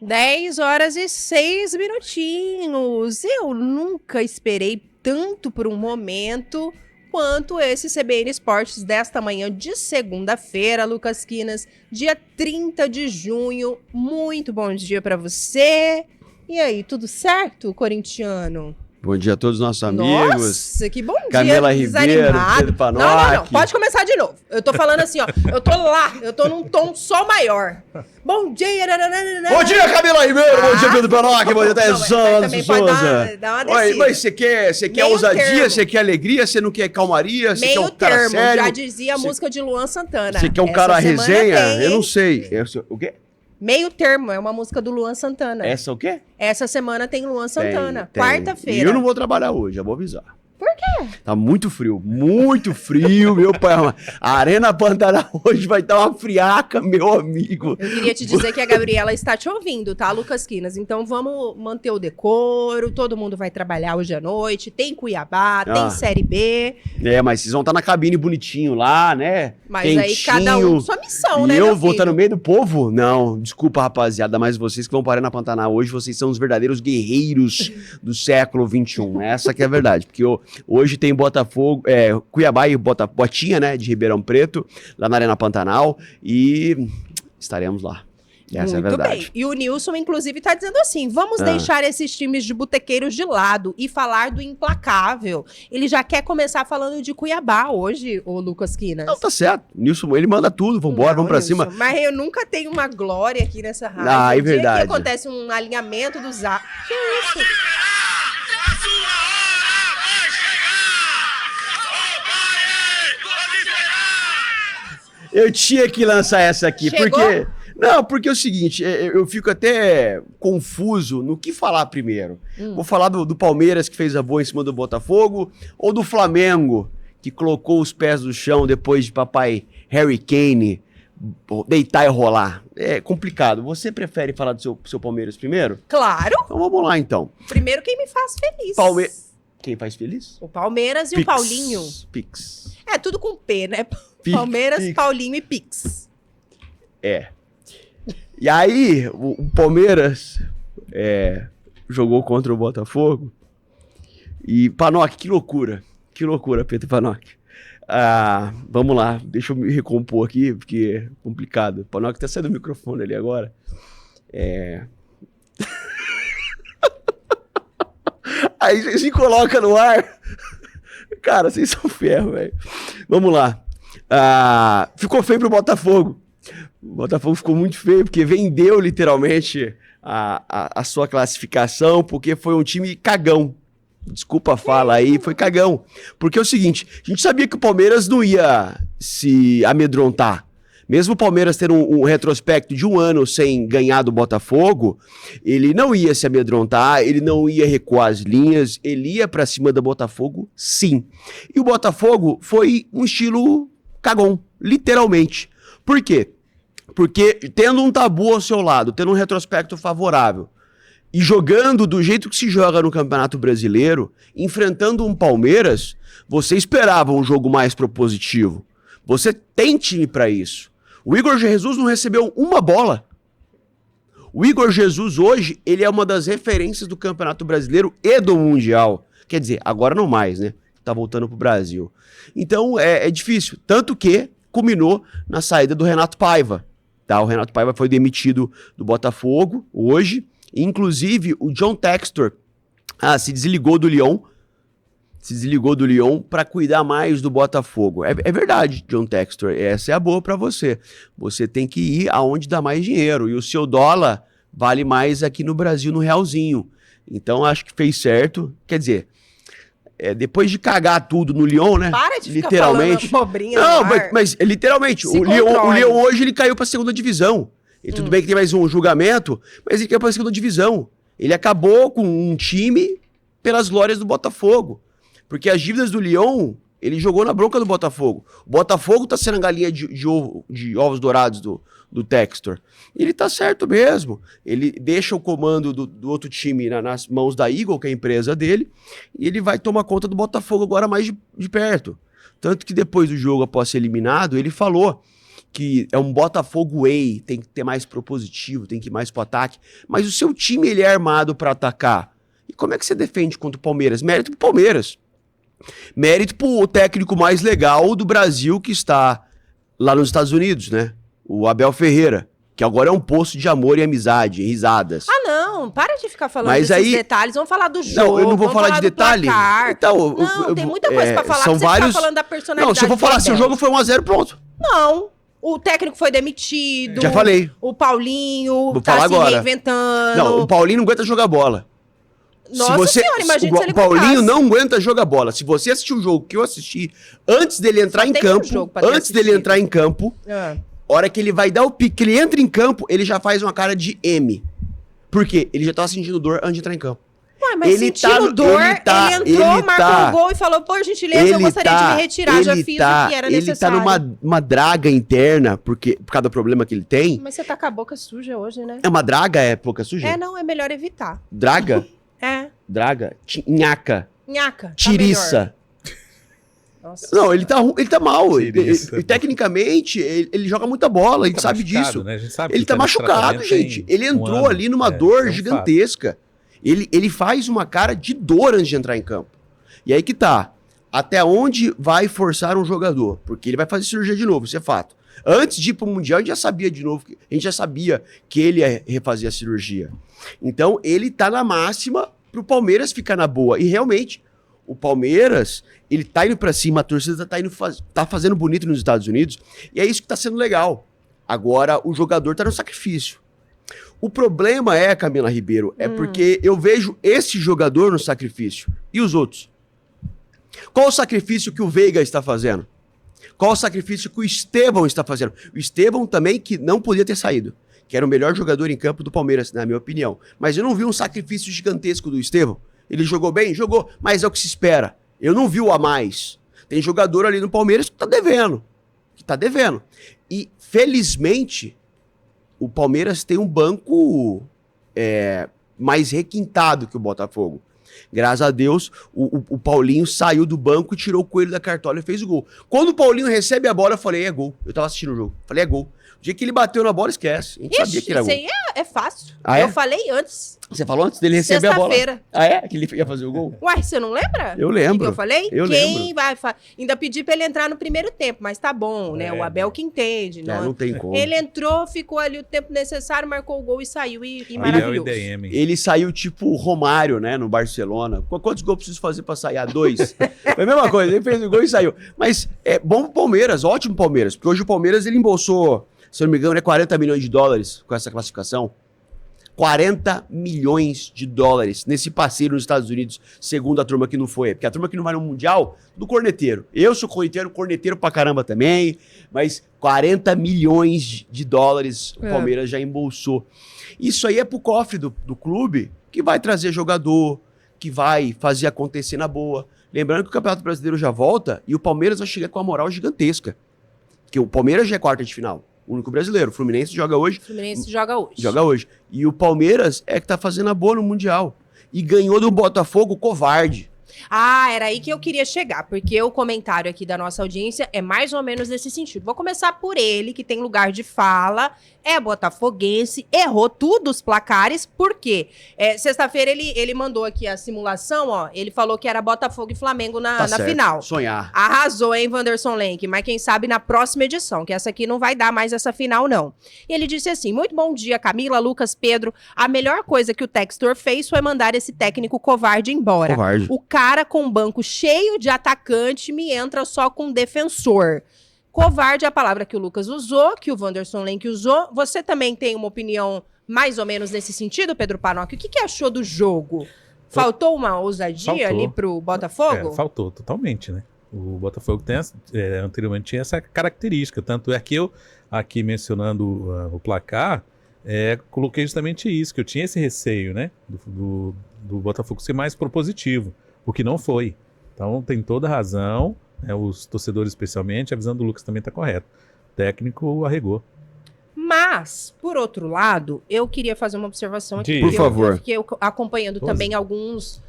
10 horas e 6 minutinhos. Eu nunca esperei tanto por um momento quanto esse CBN Esportes desta manhã de segunda-feira, Lucas Quinas, dia 30 de junho. Muito bom dia para você. E aí, tudo certo, corintiano? Bom dia a todos os nossos amigos. Nossa, que bom Camila dia, Ribeiro, desanimado. Pedro Panoc. Não, pode começar de novo. Eu tô falando assim, ó, eu tô lá, eu tô num tom só maior. Bom dia, Bom dia, Camila Ribeiro, bom dia, Pedro Panoc, bom dia, Tezana Souza. Mas você quer ousadia, você quer alegria, você não quer calmaria, você quer um cara termo, sério? já dizia a música de Luan Santana. Você quer um cara resenha? Eu não sei. O quê? Meio termo, é uma música do Luan Santana. Essa o quê? Essa semana tem Luan Santana, Tem. quarta-feira. E eu não vou trabalhar hoje, já vou avisar. Por quê? Tá muito frio, meu pai. A Arena Pantanal hoje vai estar uma friaca, meu amigo. Eu queria te dizer que a Gabriela está te ouvindo, tá, Lucas Quinas? Então vamos manter o decoro, todo mundo vai trabalhar hoje à noite, tem Cuiabá, tem Série B. Mas vocês vão estar na cabine bonitinho lá, né? Mas quentinho. Aí cada um sua missão, e né, eu vou estar no meio do povo? Não, desculpa, rapaziada, mas vocês que vão para a Arena Pantanal hoje, vocês são os verdadeiros guerreiros do século XXI. Essa que é a verdade, porque hoje tem Botafogo, Cuiabá e Botinha, né, de Ribeirão Preto, lá na Arena Pantanal, e estaremos lá. Essa Muito é a verdade. bem. E o Nilson, inclusive, tá dizendo assim, vamos deixar esses times de botequeiros de lado e falar do implacável. Ele já quer começar falando de Cuiabá hoje, o Lucas Quinas. Não, tá certo. Nilson, ele manda tudo, vambora, vamos pra cima. Mas eu nunca tenho uma glória aqui nessa rádio. É verdade. Dia que acontece um alinhamento do zap. Que isso? Eu tinha que lançar essa aqui, Chegou? porque... Não, porque é o seguinte, eu fico até confuso no que falar primeiro. Vou falar do Palmeiras, que fez a boa em cima do Botafogo, ou do Flamengo, que colocou os pés no chão depois de papai Harry Kane deitar e rolar. É complicado. Você prefere falar do seu Palmeiras primeiro? Claro. Então vamos lá, então. Primeiro quem me faz feliz. Quem faz feliz? O Palmeiras e Pix. o Paulinho. Pix. É, tudo com P, né? Palmeiras, Pix. Paulinho e Pix. E aí, o Palmeiras jogou contra o Botafogo. E, Panoc, que loucura, Pedro Panoc. Vamos lá, deixa eu me recompor aqui, porque é complicado. Panoc tá saindo do microfone ali agora. Aí você se coloca no ar. Cara, vocês são ferro, velho. Vamos lá. Ficou feio pro Botafogo. O Botafogo ficou muito feio, porque vendeu literalmente a sua classificação, porque foi um time cagão. Desculpa a fala aí, foi cagão. Porque é o seguinte, a gente sabia que o Palmeiras não ia se amedrontar. Mesmo o Palmeiras tendo um retrospecto de um ano sem ganhar do Botafogo, ele não ia se amedrontar, ele não ia recuar as linhas, ele ia pra cima do Botafogo, sim. E o Botafogo foi um estilo cagão, literalmente. Por quê? Porque tendo um tabu ao seu lado, tendo um retrospecto favorável, e jogando do jeito que se joga no Campeonato Brasileiro, enfrentando um Palmeiras, você esperava um jogo mais propositivo. Você tem time pra isso. O Igor Jesus não recebeu uma bola. O Igor Jesus hoje, ele é uma das referências do Campeonato Brasileiro e do Mundial. Quer dizer, agora não mais, né? Tá voltando pro Brasil. Então é difícil. Tanto que culminou na saída do Renato Paiva. Tá? O Renato Paiva foi demitido do Botafogo hoje. Inclusive, o John Textor se desligou do Lyon. Para cuidar mais do Botafogo. É verdade, John Textor. Essa é a boa para você. Você tem que ir aonde dá mais dinheiro. E o seu dólar vale mais aqui no Brasil, no realzinho. Então, acho que fez certo. Quer dizer, depois de cagar tudo no Lyon, né? Para de ficar literalmente. falando abobrinha Não, no ar. mas literalmente, o Lyon hoje ele caiu pra segunda divisão. E tudo bem que tem mais um julgamento, mas ele caiu pra segunda divisão. Ele acabou com um time pelas glórias do Botafogo. Porque as dívidas do Lyon, ele jogou na bronca do Botafogo. O Botafogo tá sendo a galinha de ovos dourados do Textor. Ele tá certo mesmo. Ele deixa o comando do outro time nas mãos da Eagle, que é a empresa dele, e ele vai tomar conta do Botafogo agora mais de perto. Tanto que depois do jogo, após ser eliminado, ele falou que é um Botafogo way, tem que ter mais propositivo, tem que ir mais pro ataque, mas o seu time ele é armado para atacar. E como é que você defende contra o Palmeiras? Mérito pro Palmeiras. Mérito pro técnico mais legal do Brasil que está lá nos Estados Unidos, né? O Abel Ferreira, que agora é um poço de amor e amizade, risadas. Ah, não, para de ficar falando Mas desses aí- detalhes, vamos falar do jogo. Não, eu não vou vamos falar de do detalhe. placar. Então, Não, tem muita coisa pra falar, são que você vários... tá falando da personalidade. Não, se eu for do falar, se o Abel. jogo foi 1-0, pronto. Não, o técnico foi demitido. Já falei. O Paulinho Vou tá falar se agora. reinventando. Não, o Paulinho não aguenta jogar bola. Nossa senhora, imagina se ele O Paulinho aguentasse. não aguenta jogar bola. Se você assistiu o jogo que eu assisti, antes dele entrar Só em tem um campo, jogo pra ter antes dele assistido. entrar em campo, Ah. hora que ele vai dar o pique, ele entra em campo, ele já faz uma cara de M. Por quê? Ele já tava sentindo dor antes de entrar em campo. Ué, mas Ele sentindo tá no- dor, ele tá- ele entrou, ele marcou tá- o gol e falou, por gentileza, eu gostaria de me retirar, já fiz o que era ele necessário. tá numa draga interna, por causa do problema que ele tem. Mas você tá com a boca suja hoje, né? É uma draga, é pouca suja? É, não, é melhor evitar. Draga? É, Draga? Nhaca? nhaca. Tá Tiriça? melhor. Nossa Não, ele tá mal. Tiriça. Tecnicamente, ele joga muita bola, a gente Tá sabe machucado, disso. né? A gente sabe Ele que tá nesse machucado, tratamento gente. tem Ele um entrou ano. ali numa É, dor é um gigantesca. Ele faz uma cara de dor antes de entrar em campo. E aí que tá. Até onde vai forçar um jogador? Porque ele vai fazer cirurgia de novo, isso é fato. Antes de ir pro Mundial, a gente já sabia de novo, a gente já sabia que ele ia refazer a cirurgia. Então, ele tá na máxima pro Palmeiras ficar na boa. E realmente, o Palmeiras, ele tá indo pra cima, a torcida tá fazendo bonito nos Estados Unidos, e é isso que tá sendo legal. Agora, o jogador tá no sacrifício. O problema é, Camila Ribeiro, é porque eu vejo esse jogador no sacrifício. E os outros? Qual o sacrifício que o Veiga está fazendo? Qual o sacrifício que o Estevão está fazendo? O Estevão também que não podia ter saído, que era o melhor jogador em campo do Palmeiras, na minha opinião. Mas eu não vi um sacrifício gigantesco do Estevão. Ele jogou bem? Jogou, mas é o que se espera. Eu não vi o a mais. Tem jogador ali no Palmeiras que tá devendo. E, felizmente, o Palmeiras tem um banco mais requintado que o Botafogo. Graças a Deus, o Paulinho saiu do banco e tirou o coelho da cartola e fez o gol. Quando o Paulinho recebe a bola, eu falei, é gol. Eu tava assistindo o jogo. Falei, é gol. O dia que ele bateu na bola, esquece. A gente sabia que era isso gol. aí é fácil. Ah, é? Eu falei antes. Você falou antes dele receber a bola? Sexta-feira. Ah, é? Que ele ia fazer o gol? Ué, você não lembra? Eu O lembro. que eu falei? Eu Quem lembro. vai... Ainda pedi pra ele entrar no primeiro tempo, mas tá bom, né? É, O Abel que entende. Não tem como. Ele entrou, ficou ali o tempo necessário, marcou o gol e saiu. E Abel e maravilhoso. DM. Ele saiu tipo o Romário, né, no Barcelona. Quantos gols preciso fazer pra sair? A 2? Foi a mesma coisa, ele fez o gol e saiu. Mas é bom pro Palmeiras, ótimo pro Palmeiras. Porque hoje o Palmeiras, ele embolsou, se eu não me engano, 40 milhões de dólares com essa classificação. 40 milhões de dólares nesse passeio nos Estados Unidos, segundo a turma que não foi. Porque a turma que não vai no Mundial, do corneteiro. Eu sou corneteiro pra caramba também, mas 40 milhões de dólares o Palmeiras já embolsou. Isso aí é pro cofre do clube, que vai trazer jogador, que vai fazer acontecer na boa. Lembrando que o Campeonato Brasileiro já volta e o Palmeiras vai chegar com uma moral gigantesca. Porque o Palmeiras já é quarta de final. O único brasileiro. O Fluminense joga hoje. O Fluminense joga hoje. Joga hoje. E o Palmeiras é que tá fazendo a boa no Mundial. E ganhou do Botafogo covarde. Ah, era aí que eu queria chegar, porque o comentário aqui da nossa audiência é mais ou menos nesse sentido. Vou começar por ele, que tem lugar de fala, é botafoguense, errou tudo os placares, por quê? Sexta-feira ele mandou aqui a simulação, ó, ele falou que era Botafogo e Flamengo Tá na certo. final. Sonhar. Arrasou, hein, Wanderson Lenk? Mas quem sabe na próxima edição, que essa aqui não vai dar mais essa final, não. E ele disse assim, muito bom dia, Camila, Lucas, Pedro. A melhor coisa que o Textor fez foi mandar esse técnico covarde embora. Covarde. O cara com um banco cheio de atacante me entra só com defensor. Covarde é a palavra que o Lucas usou, que o Wanderson Lenk usou. Você também tem uma opinião mais ou menos nesse sentido, Pedro Panocchio? O que achou do jogo? Faltou uma ousadia ali pro Botafogo? Faltou totalmente, né? O Botafogo tem anteriormente tinha essa característica. Tanto é que eu, aqui mencionando o placar, coloquei justamente isso, que eu tinha esse receio, né? Do Botafogo ser mais propositivo, o que não foi. Então tem toda a razão, né, os torcedores especialmente, a visão do Lucas também está correta. O técnico arregou. Mas, por outro lado, eu queria fazer uma observação aqui. Diz. Porque Por favor. Eu fiquei acompanhando também alguns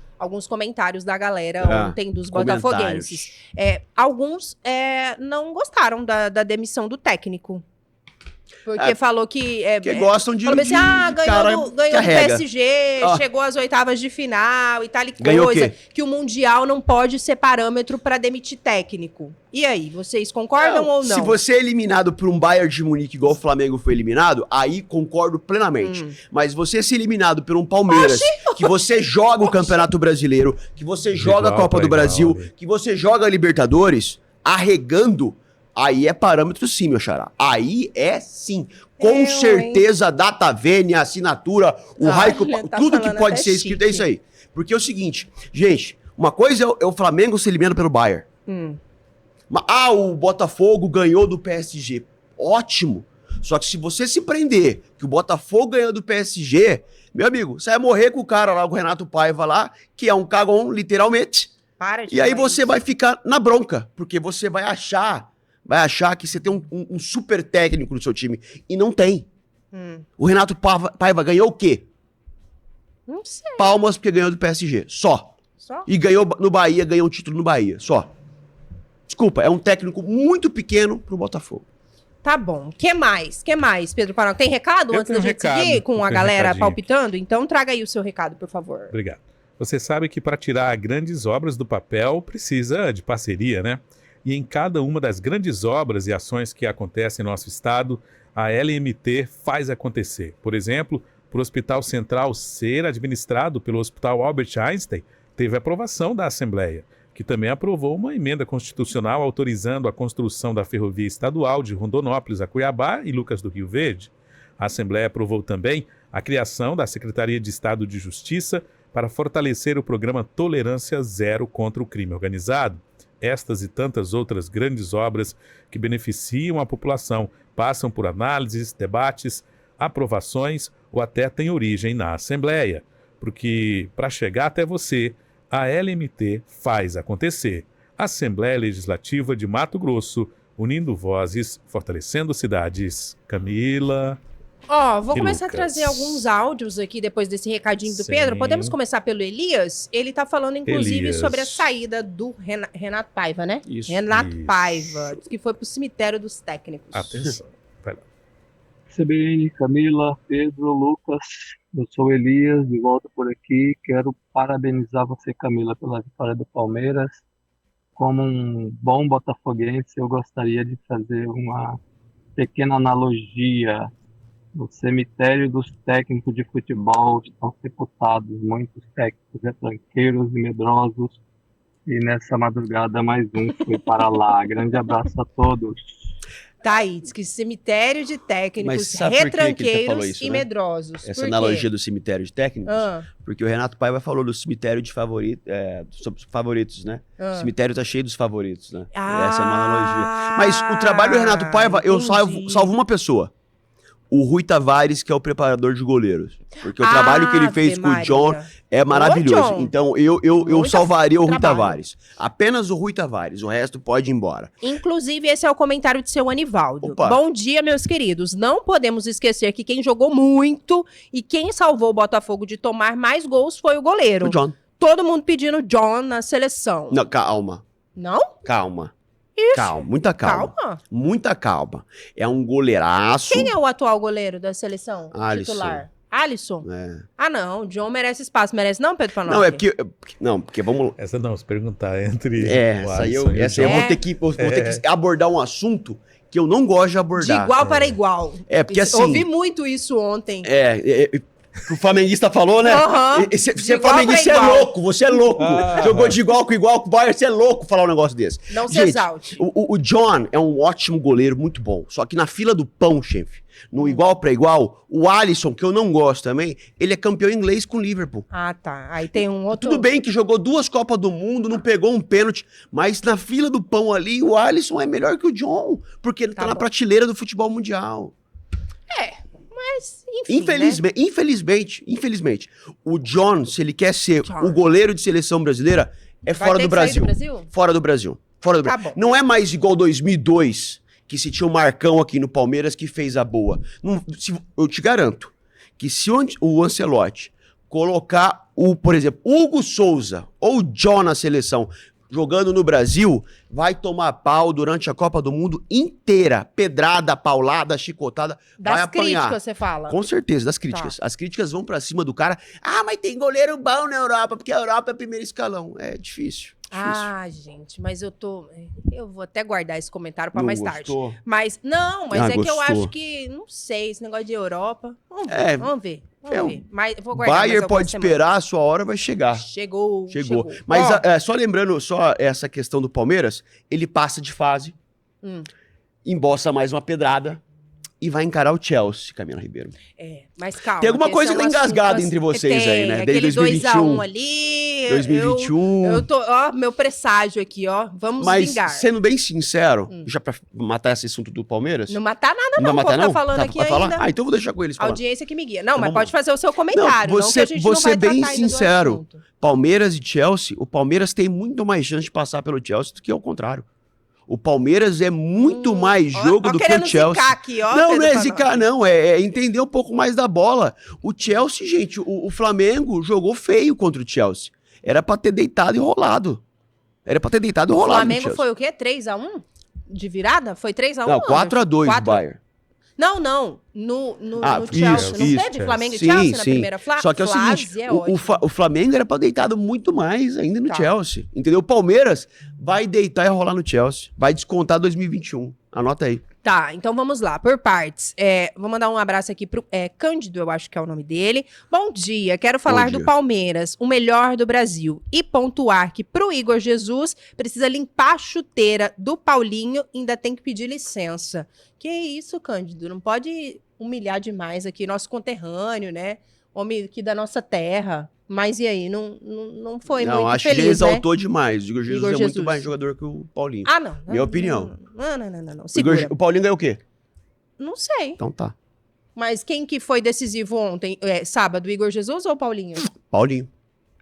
comentários da galera ontem dos botafoguenses. Alguns não gostaram da demissão do técnico. Porque falou que... Que gostam de... Falou assim, ganhou do PSG, chegou às oitavas de final e tal e Ganhou coisa. o quê? Que o Mundial não pode ser parâmetro para demitir técnico. E aí, vocês concordam ou não? Se você é eliminado por um Bayern de Munique igual o Flamengo foi eliminado, aí concordo plenamente. Mas você ser eliminado por um Palmeiras, que você joga o Campeonato Brasileiro, que você joga a Copa do Brasil, que você joga a Libertadores, arregando... Aí é parâmetro sim, meu xará. Aí é sim. Com certeza, data vênia, assinatura, o Raico, tudo que pode ser escrito é isso aí. Porque é o seguinte, gente, uma coisa é o Flamengo ser eliminado pelo Bayern. O Botafogo ganhou do PSG. Ótimo. Só que se você se prender que o Botafogo ganhou do PSG, meu amigo, você vai morrer com o cara lá, o Renato Paiva lá, que é um cagão, literalmente. E aí você vai ficar na bronca, porque você vai achar que você tem um super técnico no seu time. E não tem. O Renato Paiva ganhou o quê? Não sei. Palmas porque ganhou do PSG. Só. E ganhou no Bahia, ganhou um título no Bahia. Só. Desculpa, é um técnico muito pequeno pro Botafogo. Tá bom. Que mais, Pedro Panoca? Tem recado antes da gente seguir com a galera palpitando? Então traga aí o seu recado, por favor. Obrigado. Você sabe que para tirar grandes obras do papel precisa de parceria, né? E em cada uma das grandes obras e ações que acontecem em nosso estado, a LMT faz acontecer. Por exemplo, para o Hospital Central ser administrado pelo Hospital Albert Einstein, teve aprovação da Assembleia, que também aprovou uma emenda constitucional autorizando a construção da ferrovia estadual de Rondonópolis a Cuiabá e Lucas do Rio Verde. A Assembleia aprovou também a criação da Secretaria de Estado de Justiça para fortalecer o programa Tolerância Zero contra o crime organizado. Estas e tantas outras grandes obras que beneficiam a população passam por análises, debates, aprovações ou até têm origem na Assembleia. Porque, para chegar até você, a LMT faz acontecer. Assembleia Legislativa de Mato Grosso, unindo vozes, fortalecendo cidades. Camila... Vou começar a trazer alguns áudios aqui depois desse recadinho do Pedro. Podemos começar pelo Elias? Ele tá falando, inclusive, sobre a saída do Renato Paiva, né? Isso. Renato Paiva, que foi pro cemitério dos técnicos. Atenção. Vai lá. CBN, Camila, Pedro, Lucas, eu sou Elias, de volta por aqui. Quero parabenizar você, Camila, pela vitória do Palmeiras. Como um bom botafoguense, eu gostaria de fazer uma pequena analogia. No cemitério dos técnicos de futebol estão sepultados muitos técnicos retranqueiros e medrosos. E nessa madrugada mais um foi para lá. Grande abraço a todos. Tá aí, diz que cemitério de técnicos retranqueiros e medrosos. Essa analogia do cemitério de técnicos? Porque o Renato Paiva falou do cemitério de sobre os favoritos, né? O cemitério tá cheio dos favoritos, né? Essa é uma analogia. Mas o trabalho do Renato Paiva, eu salvo uma pessoa. O Rui Tavares, que é o preparador de goleiros. Porque o trabalho que ele fez com o John é maravilhoso. John. Então, eu salvaria o Rui Tavares. Apenas o Rui Tavares. O resto pode ir embora. Inclusive, esse é o comentário de seu Anivaldo. Bom dia, meus queridos. Não podemos esquecer que quem jogou muito e quem salvou o Botafogo de tomar mais gols foi o goleiro. O John. Todo mundo pedindo John na seleção. Não, calma. Não? Calma. Isso. Calma, muita calma. Muita calma. É um goleiraço. Quem é o atual goleiro da seleção titular? Alisson? É. Ah, não. O John merece espaço. Merece não, Pedro Panoca? Não, porque vamos... Essa não, se perguntar entre essa eu vou ter que abordar um assunto que eu não gosto de abordar. De igual para igual. Porque assim... Ouvi muito isso ontem. Que o flamenguista falou, né? Você flamenguista, você é louco, você é louco. Jogou de igual com o Bayern, você é louco falar um negócio desse. Não se exalte. O John é um ótimo goleiro, muito bom. Só que na fila do pão, chefe, no igual pra igual, o Alisson, que eu não gosto também, ele é campeão inglês com o Liverpool. Ah, tá. Aí tem um outro... Tudo bem que jogou 2 Copas do Mundo, não pegou um pênalti, mas na fila do pão ali, o Alisson é melhor que o John, porque ele tá na prateleira do futebol mundial. Mas, enfim, Infelizmente, o John, se ele quer ser o goleiro de seleção brasileira, fora do Brasil. Fora do Brasil. Tá bom. Não é mais igual 2002, que se tinha o Marcão aqui no Palmeiras que fez a boa. Eu te garanto que se o Ancelotti colocar por exemplo, Hugo Souza ou o John na seleção, jogando no Brasil, vai tomar pau durante a Copa do Mundo inteira. Pedrada, paulada, chicotada, vai Das apanhar. críticas, você fala. Com certeza, das críticas. As críticas vão pra cima do cara. Ah, mas tem goleiro bom na Europa, porque a Europa é o primeiro escalão. É difícil. Ah, gente, mas eu vou até guardar esse comentário pra Não mais gostou? tarde. Mas é que eu gostou. acho que, não sei, esse negócio de Europa. Vamos ver, É, vamos ver. é um- Mas eu vou guardar mais Bayern algumas pode semanas. esperar, a sua hora vai chegar. Chegou. Mas Ó, só lembrando, só essa questão do Palmeiras, ele passa de fase, emboça mais uma pedrada e vai encarar o Chelsea, Camila Ribeiro. mas calma. Tem alguma que coisa esse é um engasgada assunto entre vocês tem, aí, né? Desde aquele 2021. 2x1 ali. 2021. Eu tô, ó, meu presságio aqui, ó. Vamos Mas, vingar. sendo bem sincero, já pra matar esse assunto do Palmeiras... Não matar nada, vai não. matar, O povo tá falando Tá, aqui vai falar? ainda. Ah, então eu vou deixar com eles A falar. audiência que me guia. Não, mas vamos pode lá. fazer o seu comentário. Não, Não, que a gente vou não vai ser bem tratar ainda do sincero. assunto. Palmeiras e Chelsea, o Palmeiras tem muito mais chance de passar pelo Chelsea do que ao contrário. O Palmeiras é muito mais jogo do que o Chelsea. Zicar aqui, ó, Não, Pedro não é Panotti. zicar, não. É entender um pouco mais da bola. O Chelsea, gente, o Flamengo jogou feio contra o Chelsea. Era pra ter deitado e rolado. O Flamengo foi o quê? 3x1? De virada? Foi 3x1? Não, 4x2 o Bayern. Não. No isso, Chelsea. Não isso. teve Flamengo e Sim, Chelsea na sim. primeira Só que é o seguinte, fase? o Flamengo era pra deitado muito mais ainda no Tá. Chelsea. Entendeu? O Palmeiras vai deitar e rolar no Chelsea. Vai descontar 2021. Anota aí. Tá, então vamos lá, por partes. Vou mandar um abraço aqui pro Cândido, eu acho que é o nome dele. Bom dia, quero falar dia. do Palmeiras, o melhor do Brasil. E pontuar que pro Igor Jesus precisa limpar a chuteira do Paulinho e ainda tem que pedir licença. Que isso, Cândido? Não pode humilhar demais aqui nosso conterrâneo, né? Homem aqui da nossa terra. Mas e aí? Não foi Não, muito acho feliz, que já né? exaltou demais. O Igor Jesus Igor é muito Jesus. mais jogador que o Paulinho. Ah, não. Minha opinião. Não. O Segura. O Paulinho ganhou o quê? Não sei. Então tá. Mas quem que foi decisivo ontem? Sábado, Igor Jesus ou Paulinho? Paulinho.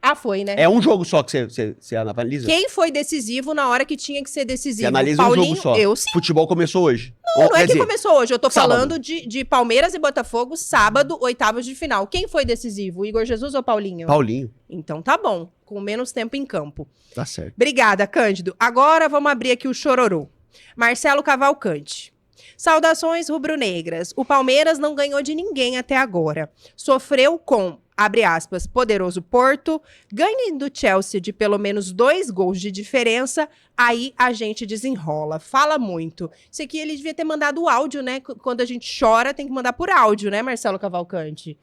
Ah, foi, né? É um jogo só que você analisa? Quem foi decisivo na hora que tinha que ser decisivo? Você analisa Paulinho, um jogo só. Eu sim. Futebol começou hoje. Não é que começou hoje. Eu tô sábado. falando de Palmeiras e Botafogo, sábado, oitavas de final. Quem foi decisivo? Igor Jesus ou Paulinho? Paulinho. Então tá bom. Com menos tempo em campo. Tá certo. Obrigada, Cândido. Agora vamos abrir aqui o chororô. Marcelo Cavalcante. Saudações rubro-negras. O Palmeiras não ganhou de ninguém até agora. Sofreu com, abre aspas, poderoso Porto, ganhe do Chelsea de pelo menos 2 gols de diferença, aí a gente desenrola. Fala muito. Isso aqui ele devia ter mandado o áudio, né? Quando a gente chora, tem que mandar por áudio, né, Marcelo Cavalcante?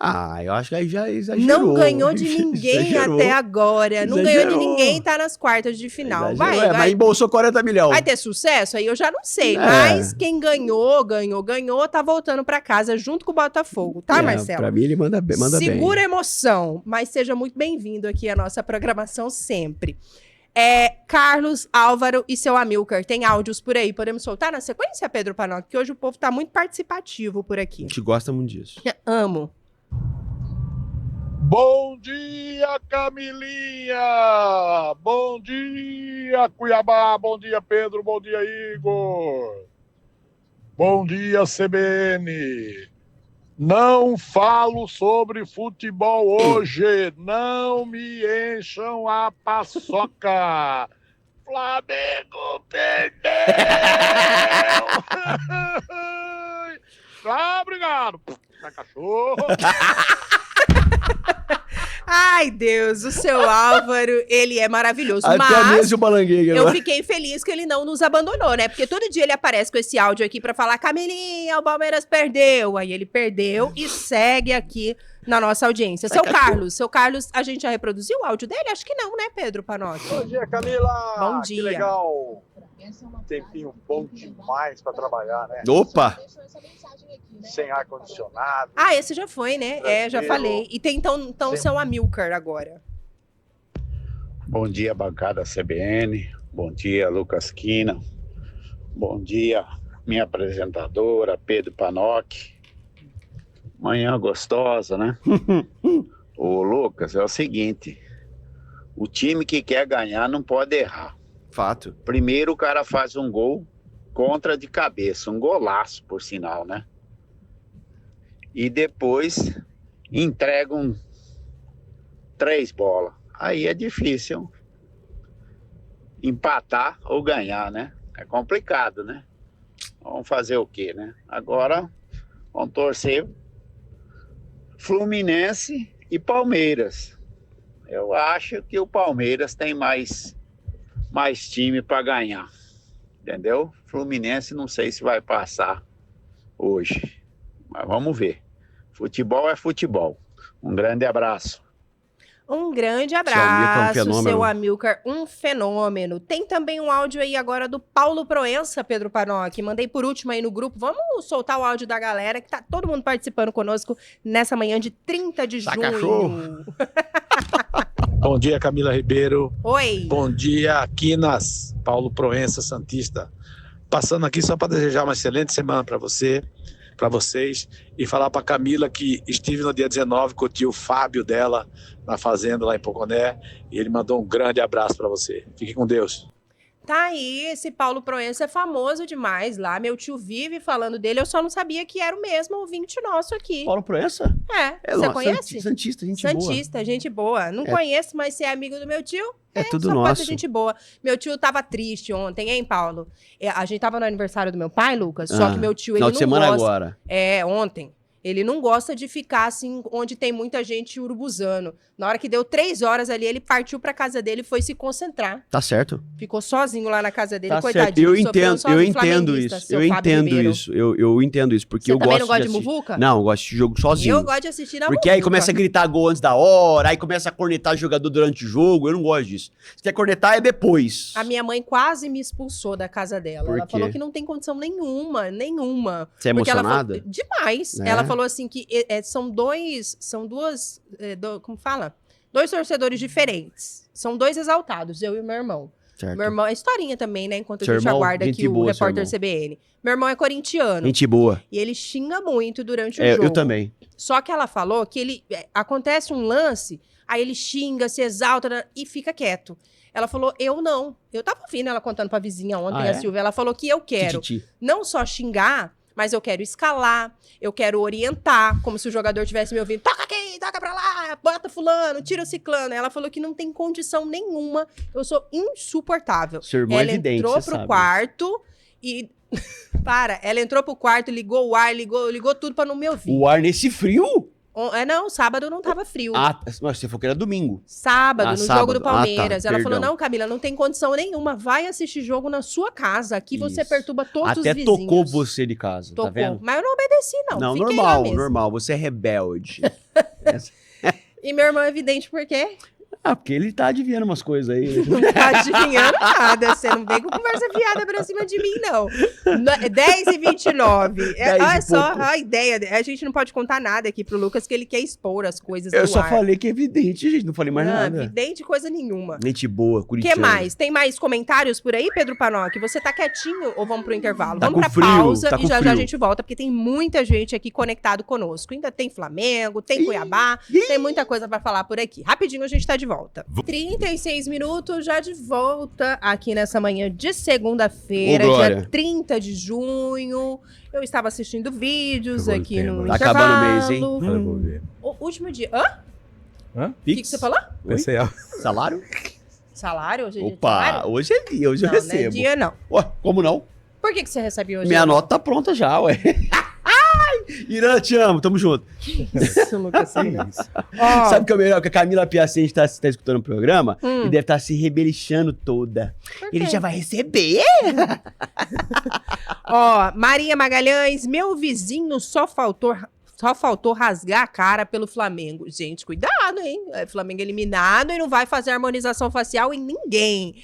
Ah, eu acho que aí já exagerou. Não ganhou de ninguém Exagerou. até agora. Não Exagerou. ganhou de ninguém, tá nas quartas de final. Exagerou. Vai. Mas embolsou 40 milhões. Vai ter sucesso? Aí eu já não sei. É. Mas quem ganhou, tá voltando pra casa junto com o Botafogo, tá, Marcelo? Pra mim ele manda bem. Segura a emoção, mas seja muito bem-vindo aqui à nossa programação sempre. Carlos, Álvaro e seu Amilcar, tem áudios por aí? Podemos soltar na sequência, Pedro Panotti? Que hoje o povo tá muito participativo por A aqui. gente gosta muito disso. Amo. Bom dia, Camilinha! Bom dia, Cuiabá! Bom dia, Pedro! Bom dia, Igor! Bom dia, CBN! Não falo sobre futebol hoje! Não me encham a paçoca! Flamengo perdeu! Obrigado! Cachorro! Ai, Deus, o seu Álvaro, ele é maravilhoso. Até mas mesmo o Balangueira. eu fiquei feliz que ele não nos abandonou, né? Porque todo dia ele aparece com esse áudio aqui pra falar: Camilinha, o Palmeiras perdeu. Aí ele perdeu e segue aqui na nossa audiência. Seu Carlos, a gente já reproduziu o áudio dele? Acho que não, né, Pedro Panotti? Bom dia, Camila! Bom dia. Que legal! Tempinho bom demais pra trabalhar, né? Opa! Sem ar-condicionado. Ah, esse já foi, né? Já Tranquilo. falei. E tem então seu Amilcar agora. Bom dia, bancada CBN. Bom dia, Lucas Quina. Bom dia, minha apresentadora, Pedro Panotti. Manhã gostosa, né? Ô, Lucas, é o seguinte. O time que quer ganhar não pode errar. Fato. Primeiro o cara faz um gol contra de cabeça. Um golaço, por sinal, né? E depois entregam 3 bolas. Aí é difícil. empatar ou ganhar, né? É complicado, né? Vamos fazer o quê, né? Agora vamos torcer Fluminense e Palmeiras. Eu acho que o Palmeiras tem mais time para ganhar, entendeu? Fluminense não sei se vai passar hoje, mas vamos ver. Futebol é futebol. Um grande abraço. Um grande Seu Amilcar é um abraço, fenômeno. seu Amilcar, um fenômeno. Tem também um áudio aí agora do Paulo Proença, Pedro Panoc. Mandei por último aí no grupo. Vamos soltar o áudio da galera, que tá todo mundo participando conosco nessa manhã de 30 de Tá junho. cachorro. Bom dia, Camila Ribeiro. Oi. Bom dia, Quinas. Paulo Proença, Santista. Passando aqui só para desejar uma excelente semana para você, para vocês, e falar para Camila que estive no dia 19 com o tio Fábio dela na fazenda lá em Poconé, e ele mandou um grande abraço para você. Fique com Deus. Tá aí, esse Paulo Proença é famoso demais lá. Meu tio vive falando dele, eu só não sabia que era o mesmo ouvinte nosso aqui. Paulo Proença? Você nossa, conhece? Santista, gente boa. Santista, gente boa. Não conheço, mas se é amigo do meu tio, É tudo só pode nosso. ser gente boa. Meu tio tava triste ontem, hein, Paulo? A gente tava no aniversário do meu pai, Lucas, só que meu tio, ele Final não de semana gosta... agora. Ontem. Ele não gosta de ficar assim, onde tem muita gente urubuzando. Na hora que deu 3 horas ali, ele partiu pra casa dele e foi se concentrar. Tá certo. Ficou sozinho lá na casa dele, Tá certo. coitadinho. Eu sofreu entendo, só eu do entendo flamenguista, isso. seu Eu Fábio entendo Ribeiro. isso. Eu entendo isso, porque Você eu também gosto não gosta de assistir. muvuca? Não, eu gosto de jogo sozinho. Eu gosto de assistir na Porque aí muvuca. começa a gritar gol antes da hora, aí começa a cornetar o jogador durante o jogo. Eu não gosto disso. Se quer cornetar, é depois. A minha mãe quase me expulsou da casa dela. Por Ela quê? falou que não tem condição nenhuma. Você é Porque ela emocionada? falou, demais. É? Ela falou assim que como fala? 2 torcedores diferentes. São 2 exaltados, eu e o meu irmão. Certo. Meu irmão é historinha também, né? Enquanto Seu a gente irmão, aguarda gente aqui o boa, seu repórter irmão. CBN. Meu irmão é corintiano. Gente boa. E ele xinga muito durante o jogo. Eu também. Só que ela falou que acontece um lance, aí ele xinga, se exalta e fica quieto. Ela falou, eu não. Eu tava ouvindo ela contando pra vizinha ontem, Ah, a Silvia. Ela falou que eu quero Tititi. não só xingar, mas eu quero escalar, eu quero orientar, como se o jogador tivesse me ouvindo. Toca aqui, toca pra lá, bota fulano, tira o ciclano. Ela falou que não tem condição nenhuma. Eu sou insuportável. Seu irmão Ela é evidente, entrou você pro sabe. quarto e... ela entrou pro quarto, ligou o ar, ligou tudo pra não me ouvir. O ar nesse frio? Não, sábado não tava frio. Ah, mas você falou que era domingo. Sábado, no sábado. jogo do Palmeiras. Ah, tá, Ela perdão. falou, não, Camila, não tem condição nenhuma. Vai assistir jogo na sua casa. Aqui você Isso. perturba todos Até os vizinhos. tocou você de casa, Tocou. tá vendo? Mas eu não obedeci, não. Não, Fiquei lá normal, mesmo. normal. Você é rebelde. E meu irmão é evidente por quê? Porque ele tá adivinhando umas coisas aí. Não tá adivinhando nada. Você não vem com conversa fiada pra cima de mim, não. 10h29. 10 e Olha só pouco. a ideia. A gente não pode contar nada aqui pro Lucas, que ele quer expor as coisas Eu no só ar. falei que é evidente, gente. Não falei mais Não, nada. evidente coisa nenhuma. Gente boa, O que Curitiba. mais? Tem mais comentários por aí, Pedro Panoc? Você tá quietinho ou vamos pro intervalo? Tá Vamos pra com frio, pausa tá e com já já a frio. gente volta, porque tem muita gente aqui conectado conosco. Ainda tem Flamengo, tem Cuiabá, tem muita coisa pra falar por aqui. Rapidinho a gente tá de volta. 36 minutos já de volta aqui nessa manhã de segunda-feira, Ô, Glória. dia 30 de junho. Eu estava assistindo vídeos Acabou o aqui tempo, no né? Tá intervalo. acabando o mês, hein? Olha, eu vou ver. O último dia. Hã? Hã? O que você falou? Pensei, Salário? Salário? Hoje é dia de Opa, salário? hoje é dia, hoje eu Não, não é recebo. dia, não. Ué, como não? Por que você recebe hoje? Minha nota tá pronta já, ué. Ai! Irã, te amo, tamo junto. Isso, Lucas. que isso. Ó, Sabe o que é o melhor? Que a Camila Piacente tá escutando o programa Hum. e deve estar se rebelichando toda. por quê? Ele já vai receber. Ó, Maria Magalhães, meu vizinho só faltou rasgar a cara pelo Flamengo. Gente, cuidado, hein? É Flamengo eliminado e não vai fazer harmonização facial em ninguém.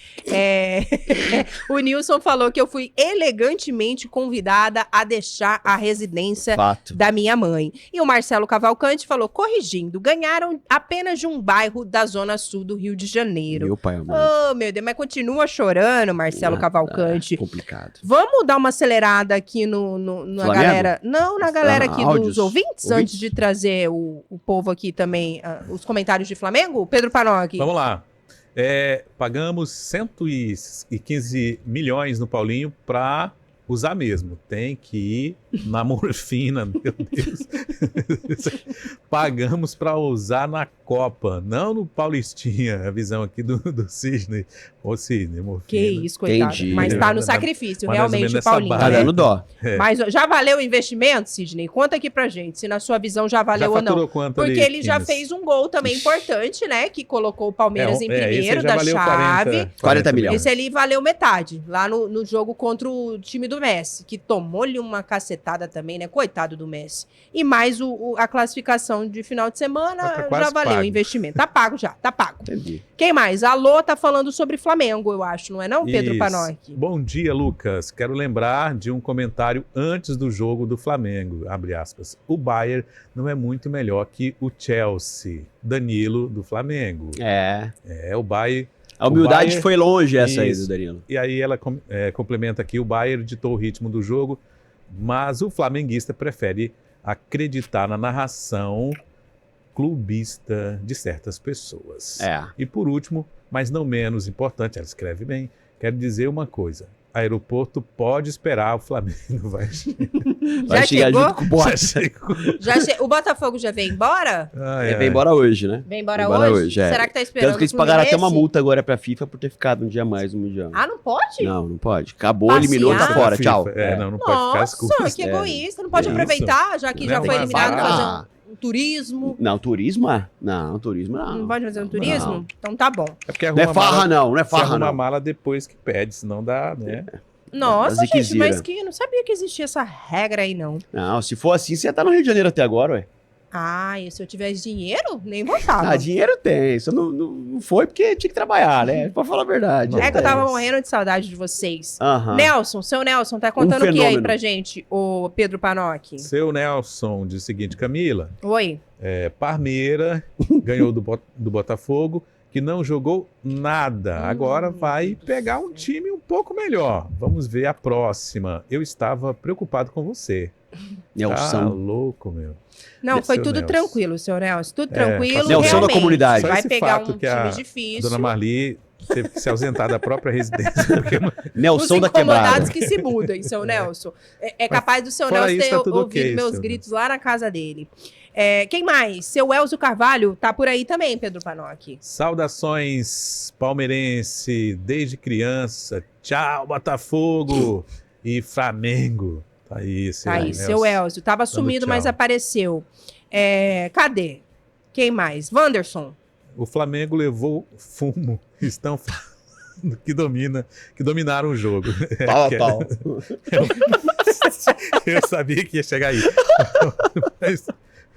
O Nilson falou que eu fui elegantemente convidada a deixar a residência Fato. da minha mãe. E o Marcelo Cavalcante falou, corrigindo, ganharam apenas de um bairro da zona sul do Rio de Janeiro. Meu pai, amor. Oh, meu Deus, mas continua chorando, Marcelo Cavalcante. Complicado. Vamos dar uma acelerada aqui na Flamengo? galera. Não, na galera aqui áudios. dos ouvintes, antes de trazer o povo aqui também, os comentários de Flamengo. Pedro Panoc. Vamos lá. Pagamos 115 milhões no Paulinho para usar mesmo. Tem que ir na morfina, meu Deus. Pagamos para usar na Copa, não no Paulistinha. A visão aqui do Sidney. Ô, Sidney, morfina. Que isso, coitado. Entendi. Mas tá no sacrifício, Mas mais ou realmente, menos nessa Paulinho. base. Tá né? dando dó. Mas já valeu o investimento, Sidney? Conta aqui pra gente, se na sua visão já valeu Já ou não. faturou quanto Porque ali, ele já Quinas? fez um gol também importante, né? Que colocou o Palmeiras em primeiro esse já da valeu chave. 40 milhões. Esse ali valeu metade, lá no jogo contra o time do Messi, que tomou-lhe uma cacetada também, né? Coitado do Messi. E mais a classificação de final de semana, Tá quase já valeu pago. o investimento. Tá pago já, tá pago. Entendi. Quem mais? A Lô tá falando sobre Flamengo, eu acho, não é não, Pedro Isso. Panotti? Bom dia, Lucas. Quero lembrar de um comentário antes do jogo do Flamengo, abre aspas. O Bayern não é muito melhor que o Chelsea. Danilo, do Flamengo. É. É, o Bayern... A humildade Bayern- foi longe essa aí Isso. do Danilo. E aí ela complementa aqui, o Bayern ditou o ritmo do jogo, mas o flamenguista prefere acreditar na narração clubista de certas pessoas. É. E por último, mas não menos importante, ela escreve bem, quero dizer uma coisa. Aeroporto pode esperar, o Flamengo vai Vai Já chegar chegou? junto com o Bote. chegou. O Botafogo já veio embora? Ai, Ele ai. vem embora hoje, né? Vem embora Vem embora hoje? hoje, é. Será que tá esperando Tanto que eles o pagaram até uma Fluminense? multa agora pra FIFA por ter ficado um dia a mais no Mundial. Ah, não pode? Não pode. Acabou, Passear? eliminou, tá fora. FIFA. Tchau. Não pode ficar as Nossa, custas. que egoísta. Não pode Isso. aproveitar, já que Não já é foi uma eliminado, vaga. fazer um turismo. Não, turismo? Não, turismo não. Não pode fazer um turismo? Não. Então tá bom. É porque Não arruma é farra, mala, não. Não é se farra, arruma não. mala depois que pede, senão dá, né? Nossa, As gente, Iquizira. mas que eu não sabia que existia essa regra aí, não. Não, se for assim, você ia estar no Rio de Janeiro até agora, ué. Ah, e se eu tivesse dinheiro, nem voltava. Ah, dinheiro tem. Só não foi porque tinha que trabalhar, né? Pra falar a verdade. É que eu tava Tem. morrendo de saudade de vocês. Aham. Nelson, seu Nelson, tá contando o que aí fenômeno. pra gente, o Pedro Panotti? Seu Nelson diz o seguinte, Camila, Oi. Parmeira ganhou do Botafogo, que não jogou nada. Agora vai pegar um time um pouco melhor. Vamos ver a próxima. Eu estava preocupado com você. Tá Nelson. louco, meu. Não, foi Seu tudo Nelson. tranquilo, seu Nelson. Tudo tranquilo, passou Nelson da realmente. comunidade. Só Vai esse pegar fato um que a time difícil. Dona Marli teve que se ausentar da própria residência. Porque não... Os Nelson da quebrada. incomodados que se mudem, seu Nelson. É capaz do seu fora Nelson isso, ter tá tudo ouvido ok, meus seu gritos lá na casa dele. Quem mais? Seu Elzo Carvalho tá por aí também, Pedro Panotti. Saudações, palmeirense, desde criança. Tchau, Botafogo e Flamengo. Tá aí, seu Tá aí, Nelson. seu Elzo. Tava Dando sumido, mas tchau. apareceu. Cadê? Quem mais? Wanderson. O Flamengo levou fumo. Estão falando que dominaram o jogo. Pau a pau. Eu sabia que ia chegar aí. Mas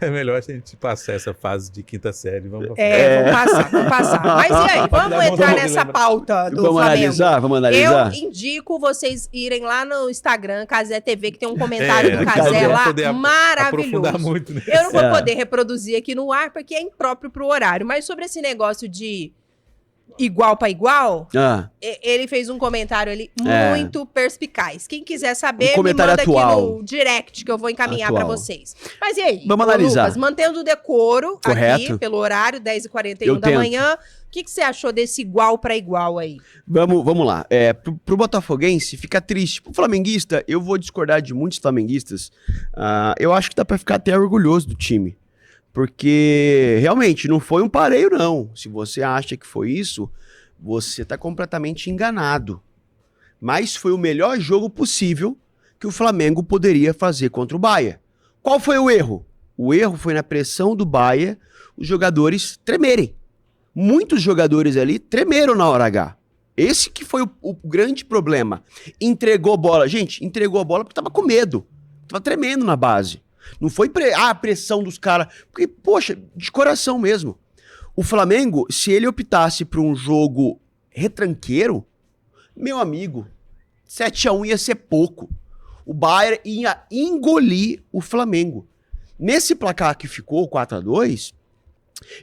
é melhor a gente passar essa fase de quinta série. Vamos pra frente. Vamos passar. Mas e aí, vamos entrar nessa pauta do Vamos Flamengo. analisar? Vamos analisar? Eu indico vocês irem lá no Instagram, Cazé TV, que tem um comentário do aqui Cazé não vou lá poder maravilhoso. aprofundar muito nisso. Eu não vou É. poder reproduzir aqui no ar, porque é impróprio pro horário. Mas sobre esse negócio de igual para igual, Ah, ele fez um comentário ali É. muito perspicaz. Quem quiser saber, Um comentário me manda atual. aqui no direct, que eu vou encaminhar Atual. para vocês. Mas e aí? Vamos ô, analisar. Lucas, mantendo o decoro aqui, Correto. pelo horário, 10h41 Eu da tento. manhã, o que você achou desse igual para igual aí? vamos lá. Pro botafoguense, fica triste. Pro flamenguista, eu vou discordar de muitos flamenguistas. Eu acho que dá pra ficar até orgulhoso do time. Porque, realmente, não foi um pareio, não. Se você acha que foi isso, você tá completamente enganado. Mas foi o melhor jogo possível que o Flamengo poderia fazer contra o Bahia. Qual foi o erro? O erro foi na pressão do Bahia, os jogadores tremerem. Muitos jogadores ali tremeram na hora H. Esse que foi o grande problema. Entregou a bola. Gente, entregou a bola porque tava com medo. Tava tremendo na base. Não foi a pressão dos caras. Porque, poxa, de coração mesmo. O Flamengo, se ele optasse por um jogo retranqueiro, meu amigo, 7-1 ia ser pouco. O Bayern ia engolir o Flamengo. Nesse placar que ficou, 4-2,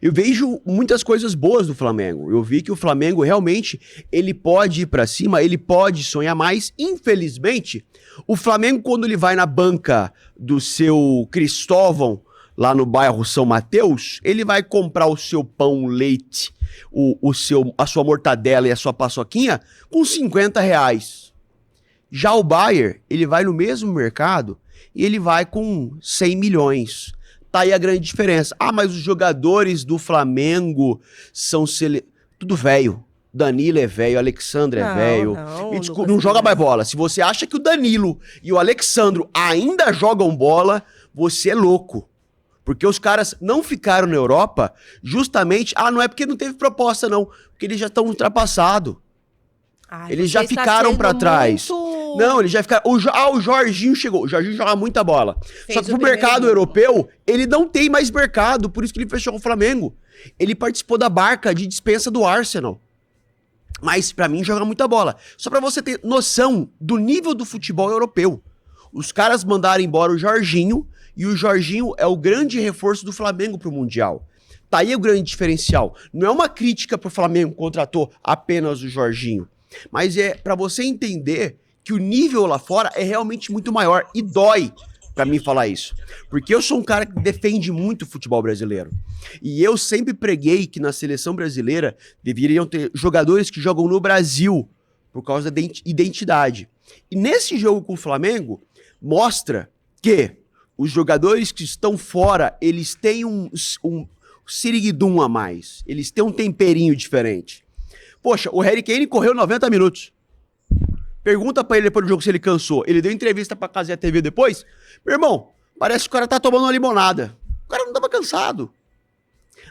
eu vejo muitas coisas boas do Flamengo. Eu vi que o Flamengo realmente, ele pode ir pra cima, ele pode sonhar mais. Infelizmente, o Flamengo, quando ele vai na banca do seu Cristóvão, lá no bairro São Mateus, ele vai comprar o seu pão, leite, a sua mortadela e a sua paçoquinha com R$50. Já o Bayern, ele vai no mesmo mercado, e ele vai com 100 milhões. Tá aí a grande diferença. Ah, mas os jogadores do Flamengo são tudo velho. Danilo é velho, Alexandre é velho. E, desculpa, não joga mais bola. Se você acha que o Danilo e o Alexandro ainda jogam bola, você é louco. Porque os caras não ficaram na Europa justamente... Ah, não é porque não teve proposta, não. Porque eles já estão ultrapassados. Eles já ficaram pra trás. Não, eles já ficaram... O Jorginho chegou. O Jorginho joga muita bola. Só que pro mercado europeu, ele não tem mais mercado. Por isso que ele fechou com o Flamengo. Ele participou da barca de dispensa do Arsenal. Mas pra mim joga muita bola. Só pra você ter noção do nível do futebol europeu. Os caras mandaram embora o Jorginho, e o Jorginho é o grande reforço do Flamengo pro Mundial. Tá aí o grande diferencial. Não é uma crítica pro Flamengo que contratou apenas o Jorginho, mas é pra você entender que o nível lá fora é realmente muito maior, e dói pra mim falar isso. Porque eu sou um cara que defende muito o futebol brasileiro. E eu sempre preguei que na seleção brasileira deveriam ter jogadores que jogam no Brasil por causa da identidade. E nesse jogo com o Flamengo, mostra que os jogadores que estão fora, eles têm um siriguidum a mais. Eles têm um temperinho diferente. Poxa, o Harry Kane correu 90 minutos. Pergunta pra ele depois do jogo se ele cansou. Ele deu entrevista pra Cazé TV depois. Meu irmão, parece que o cara tá tomando uma limonada. O cara não tava cansado.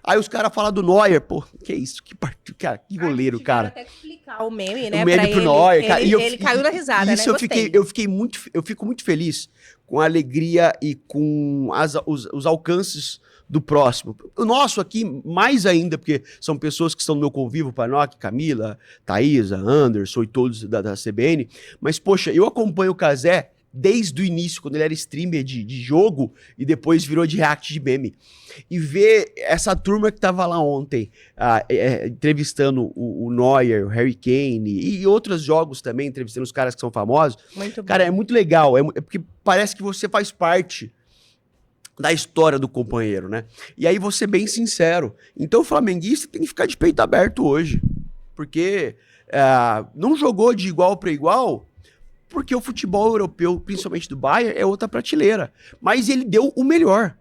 Aí os caras falam do Neuer, pô, que isso, cara, que goleiro, cara. Até explicar o meme, né? O meme pro Neuer, cara. Ele caiu na risada, isso né? Eu fico muito feliz com a alegria e com os alcances do próximo. O nosso aqui, mais ainda, porque são pessoas que estão no meu convívio, Panoc, Camila, Thaisa, Anderson e todos da CBN. Mas, poxa, eu acompanho o Cazé desde o início, quando ele era streamer de jogo e depois virou de react de meme. E ver essa turma que tava lá ontem, entrevistando o Neuer, o Harry Kane e outros jogos também, entrevistando os caras que são famosos. Muito cara, bom. É muito legal, é porque parece que você faz parte da história do companheiro, né? E aí vou ser bem sincero, então o flamenguista tem que ficar de peito aberto hoje, porque não jogou de igual para igual, porque o futebol europeu, principalmente do Bayern, é outra prateleira. Mas ele deu o melhor.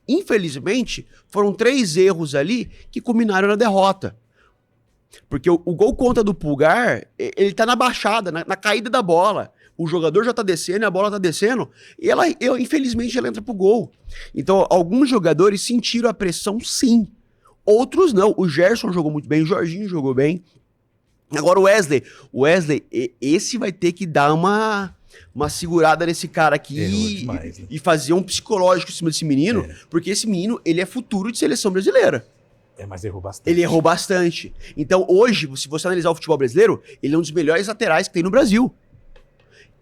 Infelizmente, foram 3 erros ali que culminaram na derrota. Porque o gol contra do Pulgar, ele tá na baixada, na caída da bola. O jogador já tá descendo, a bola tá descendo, e infelizmente ela entra pro gol. Então, alguns jogadores sentiram a pressão, sim. Outros não. O Gerson jogou muito bem, o Jorginho jogou bem. Agora o Wesley, esse vai ter que dar uma segurada nesse cara aqui demais, né? E fazer um psicológico em cima desse menino, porque esse menino, ele é futuro de seleção brasileira. Mas errou bastante. Ele errou bastante. Então hoje, se você analisar o futebol brasileiro, ele é um dos melhores laterais que tem no Brasil.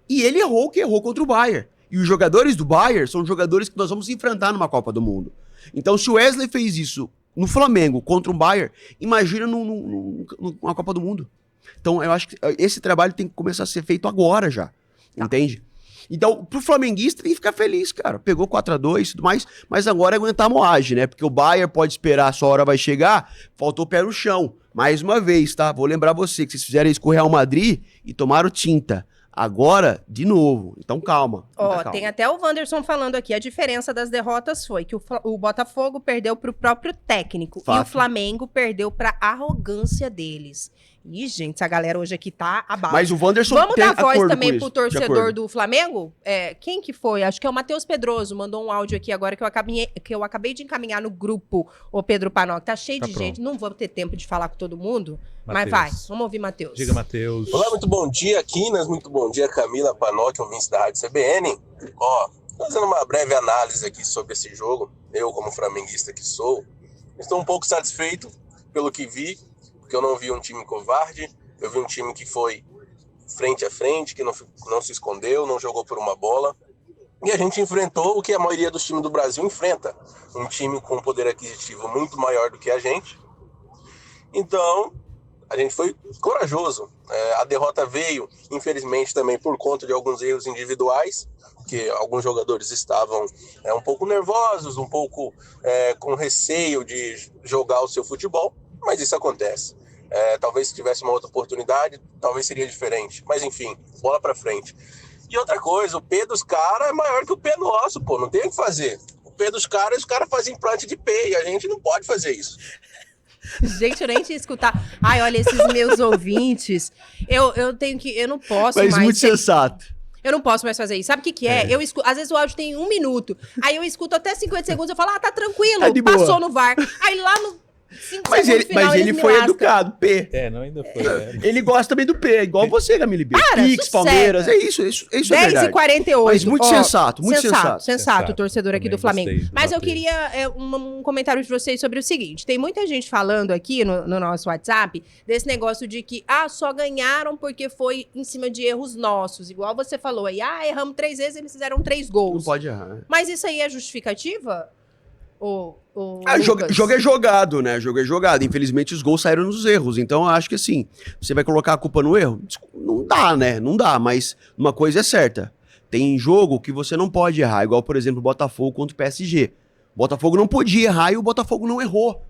E ele errou o que errou contra o Bayern. E os jogadores do Bayern são jogadores que nós vamos enfrentar numa Copa do Mundo. Então se o Wesley fez isso no Flamengo contra um Bayern, imagina numa Copa do Mundo. Então eu acho que esse trabalho tem que começar a ser feito agora já, entende? Então pro flamenguista tem que ficar feliz, cara. Pegou 4-2 e tudo mais, mas agora é aguentar a moagem, né? Porque o Bayern pode esperar, a sua hora vai chegar, faltou o pé no chão. Mais uma vez, tá? Vou lembrar você que vocês fizeram isso com o Real Madrid e tomaram tinta. Agora, de novo. Então, calma. Calma. Tem até o Wanderson falando aqui. A diferença das derrotas foi que o Botafogo perdeu pro próprio técnico. Fato. E o Flamengo perdeu pra arrogância deles. Ih, gente, essa galera hoje aqui tá abaixo. Mas o Wanderson Vamos dar voz também pro torcedor do Flamengo? Quem que foi? Acho que é o Matheus Pedroso. Mandou um áudio aqui agora que eu acabei de encaminhar no grupo, o Pedro Panoc. Tá cheio de gente. Não vou ter tempo de falar com todo mundo. Mateus. Mas vai, vamos ouvir Matheus. Diga, Matheus. Olá, muito bom dia, Quinas. Muito bom dia, Camila, Panoc, ouvintes da Rádio CBN. Fazendo uma breve análise aqui sobre esse jogo. Eu, como flamenguista que sou, estou um pouco satisfeito pelo que vi, porque eu não vi um time covarde, eu vi um time que foi frente a frente, que não se escondeu, não jogou por uma bola. E a gente enfrentou o que a maioria dos times do Brasil enfrenta. Um time com um poder aquisitivo muito maior do que a gente. Então, a gente foi corajoso. A derrota veio, infelizmente, também por conta de alguns erros individuais, que alguns jogadores estavam um pouco nervosos, um pouco com receio de jogar o seu futebol, mas isso acontece. Talvez se tivesse uma outra oportunidade, talvez seria diferente. Mas enfim, bola para frente. E outra coisa, o P dos caras é maior que o P nosso, pô, não tem o que fazer. O P dos caras, os caras fazem implante de P e a gente não pode fazer isso. Gente, eu nem tinha escutar. Ai, olha, esses meus ouvintes, eu tenho que, eu não posso Mas mais... muito sensato. Eu não posso mais fazer isso. Sabe o que é? Eu escuto, às vezes o áudio tem 1 minuto. Aí eu escuto até 50 segundos, eu falo, tá tranquilo, Tá de boa. passou no VAR. Aí lá no 5 Mas segundos ele, final, mas ele me foi lascam. educado, P. Não, ainda foi. Ele gosta também do P, igual você, Camille B. Cara, Pix, sossega. Palmeiras, é isso é verdade. 10h48. Mas muito sensato, muito sensato. Sensato, torcedor aqui do Também Flamengo. gostei do Mas eu Matheus. queria um comentário de vocês sobre o seguinte. Tem muita gente falando aqui no nosso WhatsApp desse negócio de que, só ganharam porque foi em cima de erros nossos. Igual você falou aí, erramos 3 vezes, eles fizeram 3 gols. Não pode errar. Mas isso aí é justificativa? Jogo é jogado, né? Jogo é jogado. Infelizmente, os gols saíram nos erros. Então, eu acho que assim, você vai colocar a culpa no erro? Não dá, né? Não dá, mas uma coisa é certa. Tem jogo que você não pode errar, igual, por exemplo, o Botafogo contra o PSG. O Botafogo não podia errar e o Botafogo não errou.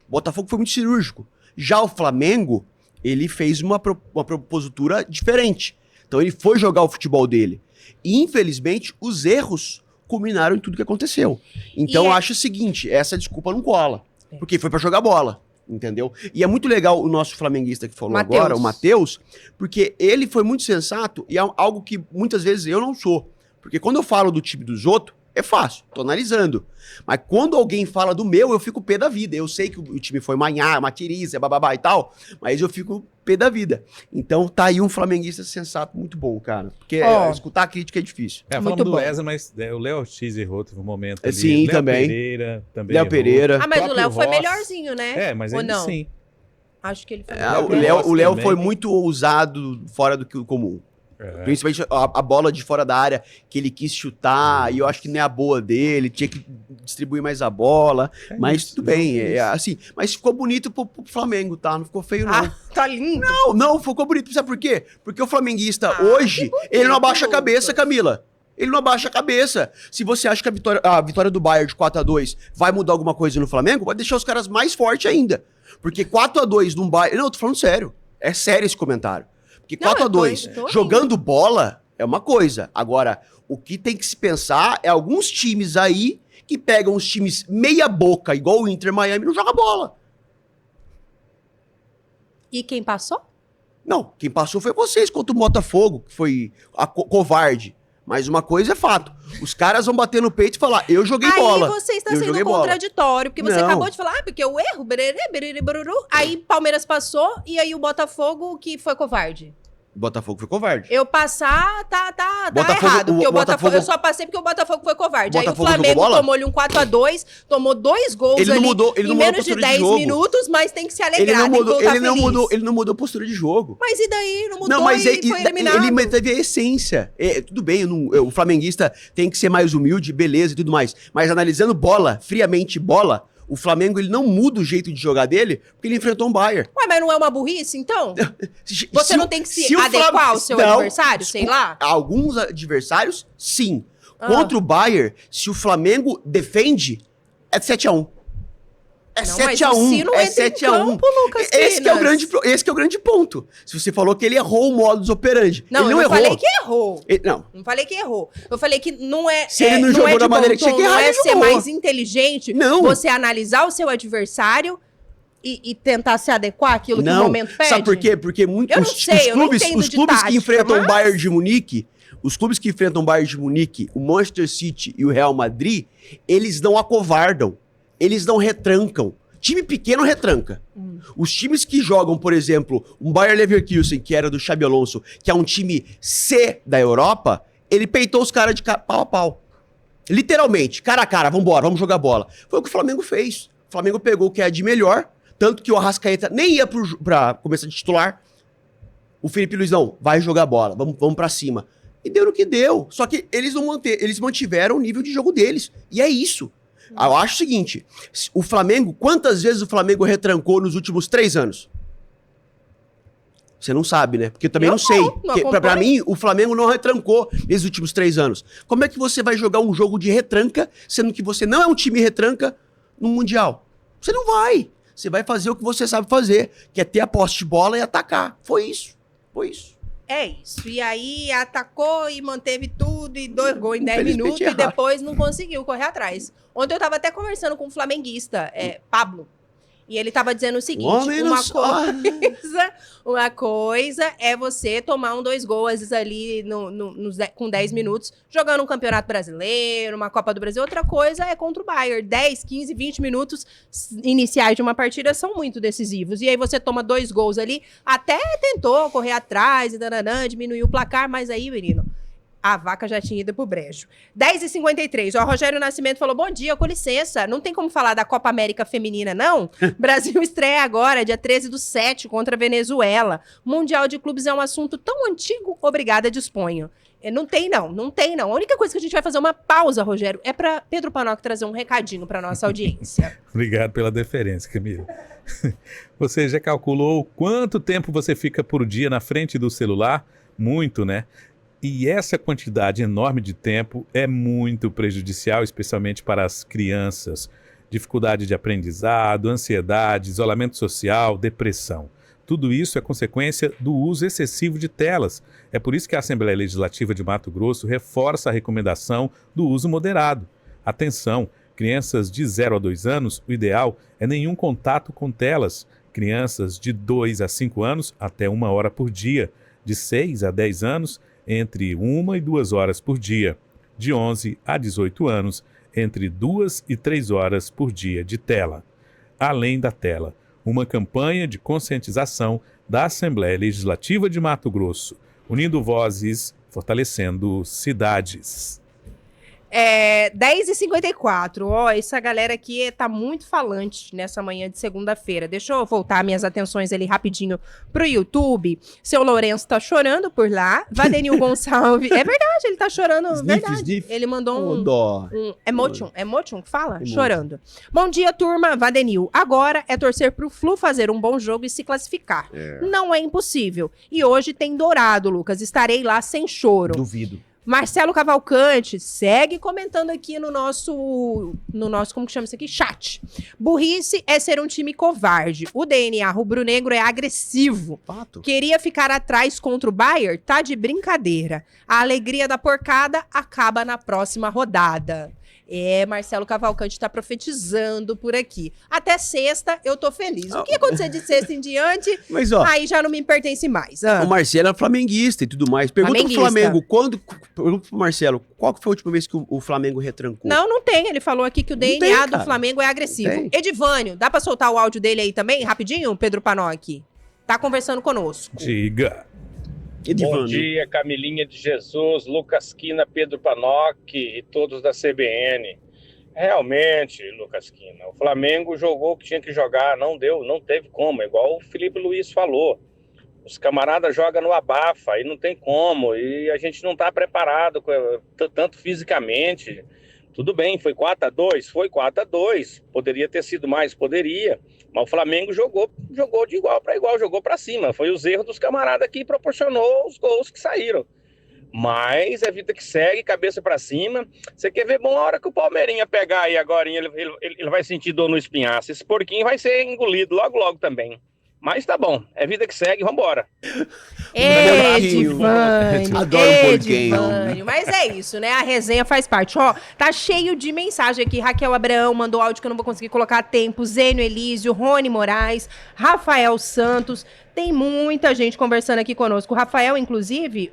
O Botafogo foi muito cirúrgico. Já o Flamengo, ele fez uma propositura diferente. Então, ele foi jogar o futebol dele. E, infelizmente, os erros culminaram em tudo que aconteceu. Então, eu acho o seguinte, essa desculpa não cola. Porque foi pra jogar bola, entendeu? E é muito legal o nosso flamenguista que falou agora, o Matheus, porque ele foi muito sensato e é algo que muitas vezes eu não sou. Porque quando eu falo do time dos outros, é fácil, tô analisando. Mas quando alguém fala do meu, eu fico pé da vida. Eu sei que o time foi manhar, matiriza, bababá e tal, mas eu fico pé da vida. Então tá aí um flamenguista sensato muito bom, cara. Porque escutar a crítica é difícil. Falamos do Wesley, mas o Léo Ortiz errou, teve um momento ali. Sim, Léo também. Pereira também Léo errou. Pereira. mas o próprio Léo foi Ross. melhorzinho, né? Mas Ou ainda não? sim. Acho que ele foi O Léo também. foi muito ousado fora do que o comum. Principalmente a bola de fora da área que ele quis chutar, e eu acho que não é a boa dele, tinha que distribuir mais a bola, mas isso, tudo bem, é assim, mas ficou bonito pro Flamengo, tá? Não ficou feio, não. Tá lindo. Não, ficou bonito, sabe por quê? Porque o flamenguista hoje, ele não abaixa a cabeça, Camila. Ele não abaixa a cabeça. Se você acha que a vitória do Bayern de 4-2 vai mudar alguma coisa no Flamengo, vai deixar os caras mais fortes ainda. Porque 4-2 num Bayern... Não, eu tô falando sério. É sério esse comentário. Porque 4-2, jogando bola, é uma coisa. Agora, o que tem que se pensar é alguns times aí que pegam os times meia boca, igual o Inter Miami, e não joga bola. E quem passou? Não, quem passou foi vocês contra o Botafogo, que foi covarde. Mas uma coisa é fato. Os caras vão bater no peito e falar, eu joguei bola. Aí você está eu sendo joguei contraditório, porque você Não. acabou de falar, porque o erro, bererê, bererê, bururu, aí Palmeiras passou, e aí o Botafogo que foi covarde. O Botafogo foi covarde. Eu passar, tá Botafogo- errado, porque o o Botafogo, Botafogo- eu só passei porque o Botafogo foi covarde. Botafogo aí o Flamengo jogou bola? tomou-lhe um 4-2, tomou 2 gols Ele não ali mudou- ele em não mudou a menos de postura de 10 jogo. minutos, mas tem que se alegrar, Ele não tem que mudou, voltar ele não feliz. mudou, ele não mudou a postura de jogo. Mas e daí? Não mudou Não, mas e foi eliminado. ele manteve a essência. Tudo bem, o flamenguista tem que ser mais humilde, beleza e tudo mais. Mas analisando bola, friamente bola, o Flamengo ele não muda o jeito de jogar dele porque ele enfrentou um Bayern. Ué, mas não é uma burrice, então? Se- Você se não o- tem que se se o adequar Flamengo- ao seu Não, adversário, sei lá? Alguns adversários, sim. Contra o Bayern, se o Flamengo defende, é 7-1. É Não, mas 7-1. o Ciro É entra em 7-1. campo, Lucas Esse que é o Quinas. esse que é o grande ponto. Se você falou que ele errou o modus operandi. Não, ele eu não não errou. falei que errou. Não. Não falei que errou. Eu falei que não é. Se ele não jogou é da de maneira bom que tinha tom, que errar, não é ele ser jogou. mais inteligente Não. você analisar o seu adversário e tentar se adequar àquilo que o Não. momento pede. Sabe por quê? Porque Eu não sei, eu não entendo os de clubes que tática, enfrentam o mas- Bayern de Munique, os clubes que enfrentam o Bayern de Munique, o Manchester City e o Real Madrid, eles não acovardam, eles não retrancam. Time pequeno retranca. Os times que jogam, por exemplo, um Bayer Leverkusen, que era do Xabi Alonso, que é um time C da Europa, ele peitou os caras de pau a pau. Literalmente, cara a cara, vambora, vamos jogar bola. Foi o que o Flamengo fez. O Flamengo pegou o que é de melhor, tanto que o Arrascaeta nem ia pra começar de titular. O Felipe Luiz, não, vai jogar bola, vamos pra cima. E deu no que deu. Só que eles mantiveram o nível de jogo deles. E é isso. Eu acho o seguinte, o Flamengo, quantas vezes o Flamengo retrancou nos últimos 3 anos? Você não sabe, né? Porque eu também não sei. Porque, pra acompanho. mim, o Flamengo não retrancou nesses últimos 3 anos. Como é que você vai jogar um jogo de retranca, sendo que você não é um time retranca no Mundial? Você não vai. Você vai fazer o que você sabe fazer, que é ter a posse de bola e atacar. Foi isso. Foi isso. É isso. E aí atacou e manteve tudo e 2 gols em 10 Infelizmente, minutos e erraram. depois não conseguiu correr atrás. Ontem eu tava até conversando com um flamenguista, Pablo. E ele tava dizendo o seguinte: Homem não só. uma coisa é você tomar 2 gols ali com 10 minutos, jogando um campeonato brasileiro, uma Copa do Brasil. Outra coisa é contra o Bayern. 10, 15, 20 minutos iniciais de uma partida são muito decisivos. E aí você toma 2 gols ali, até tentou correr atrás e diminuir o placar, mas aí, menino, a vaca já tinha ido pro brejo. 10h53. Ó, Rogério Nascimento falou: bom dia, com licença. Não tem como falar da Copa América Feminina, não? Brasil estreia agora, dia 13/7, contra a Venezuela. Mundial de Clubes é um assunto tão antigo. Obrigada, disponho. Não tem, não. Não tem, não. A única coisa que a gente vai fazer uma pausa, Rogério, é para Pedro Panoc trazer um recadinho para nossa audiência. Obrigado pela deferência, Camila. Você já calculou quanto tempo você fica por dia na frente do celular? Muito, né? E essa quantidade enorme de tempo é muito prejudicial, especialmente para as crianças. Dificuldade de aprendizado, ansiedade, isolamento social, depressão. Tudo isso é consequência do uso excessivo de telas. É por isso que a Assembleia Legislativa de Mato Grosso reforça a recomendação do uso moderado. Atenção, crianças de 0 a 2 anos, o ideal é nenhum contato com telas. Crianças de 2 a 5 anos, até 1 hora por dia. De 6 a 10 anos, entre 1 e 2 horas por dia. De 11 a 18 anos, entre 2 e 3 horas por dia de tela. Além da tela, uma campanha de conscientização da Assembleia Legislativa de Mato Grosso, unindo vozes, fortalecendo cidades. 10h54. Ó, essa galera aqui tá muito falante nessa manhã de segunda-feira. Deixa eu voltar minhas atenções ali rapidinho pro YouTube. Seu Lourenço tá chorando por lá. Vadenil Gonçalves. É verdade, ele tá chorando. Sniff, Verdade. sniff. Ele mandou Dó. um emotion. Emotion que fala? Emotion. Chorando. Bom dia, turma. Vadenil. Agora é torcer pro Flu fazer um bom jogo e se classificar. Não é impossível. E hoje tem Dourado, Lucas. Estarei lá sem choro. Duvido. Marcelo Cavalcante segue comentando aqui no nosso, como que chama isso aqui? Chat. Burrice é ser um time covarde. O DNA rubro-negro é agressivo. Fato. Queria ficar atrás contra o Bayern? Tá de brincadeira. A alegria da porcada acaba na próxima rodada. Marcelo Cavalcante tá profetizando por aqui. Até sexta eu tô feliz. O que acontecer de sexta em diante, Mas, ó, aí já não me pertence mais. o Marcelo é flamenguista e tudo mais. Pergunta pro Flamenguista. Flamengo, pergunta pro Marcelo, qual que foi a última vez que o Flamengo retrancou? Não tem. Ele falou aqui que o DNA tem, do cara. Flamengo é agressivo. Tem. Edivânio, dá pra soltar o áudio dele aí também, rapidinho, Pedro Panoc? Tá conversando conosco. Diga. Bom Edivânio. dia, Camilinha de Jesus, Lucas Quina, Pedro Panoc e todos da CBN. Realmente, Lucas Quina, o Flamengo jogou o que tinha que jogar, não teve como, igual o Felipe Luiz falou. Os camaradas jogam no abafa e não tem como, e a gente não está preparado tanto fisicamente. Tudo bem, foi 4-2? Foi 4-2. Poderia ter sido mais? Poderia. Mas o Flamengo jogou de igual para igual, jogou para cima. Foi os erros dos camaradas que proporcionou os gols que saíram. Mas é vida que segue, cabeça para cima. Você quer ver bom a hora que o Palmeirinha pegar aí agora, ele vai sentir dor no espinhaço. Esse porquinho vai ser engolido logo também. Mas tá bom, é vida que segue, vambora. Edivânio. Adoro um porquinho. Edivânio. Mas é isso, né? A resenha faz parte. Ó, tá cheio de mensagem aqui. Raquel Abraão mandou áudio que eu não vou conseguir colocar a tempo. Zênio Elísio, Rony Moraes, Rafael Santos. Tem muita gente conversando aqui conosco. O Rafael, inclusive,